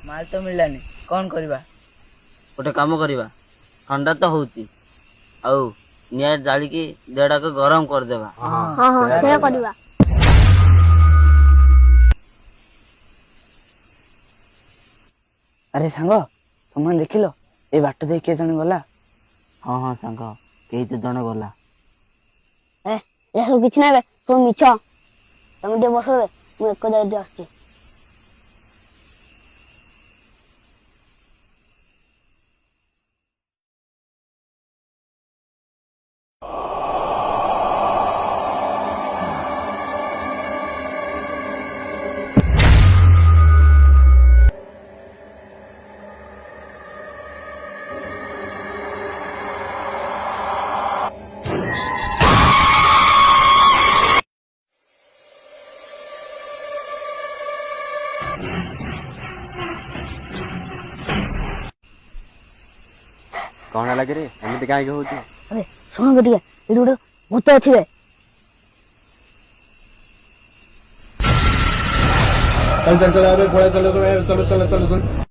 ମାଲ ତ ମିଳିଲାନି, କଣ କରିବା? ଗୋଟେ କାମ କରିବା, ଥଣ୍ଡା ତ ହଉଛି, ଆଉ ନିଆଁ ଜାଳିକି ଦେହଟାକୁ ଗରମ କରିଦେବା। ହଁ ସେଇଆ କରିବା। ଆରେ ସାଙ୍ଗ, ତମେ ଦେଖିଲ ଏ ବାଟ ଦେଇ କିଏ ଜଣେ ଗଲା? ହଁ ସାଙ୍ଗ, କେହି ତ ଜଣେ ଗଲା। ଏସବୁ କିଛି ନାହିଁ, ସବୁ ମିଛ। ତମେ ଟିକେ ବସ, ମୁଁ ଏକ ଜାଗାରେ ଆସୁଛି। କଣ ହେଲା କିରେ, ଏମିତି କାହିଁକି ହଉଛି? ଆରେ ଶୁଣନ୍ତୁ ଟିକେ, ଏଠି ଗୋଟେ ଭୂତ ଅଛି। चल चल चल, अरे घोड़ा चलो चलो चलो चलो चलो।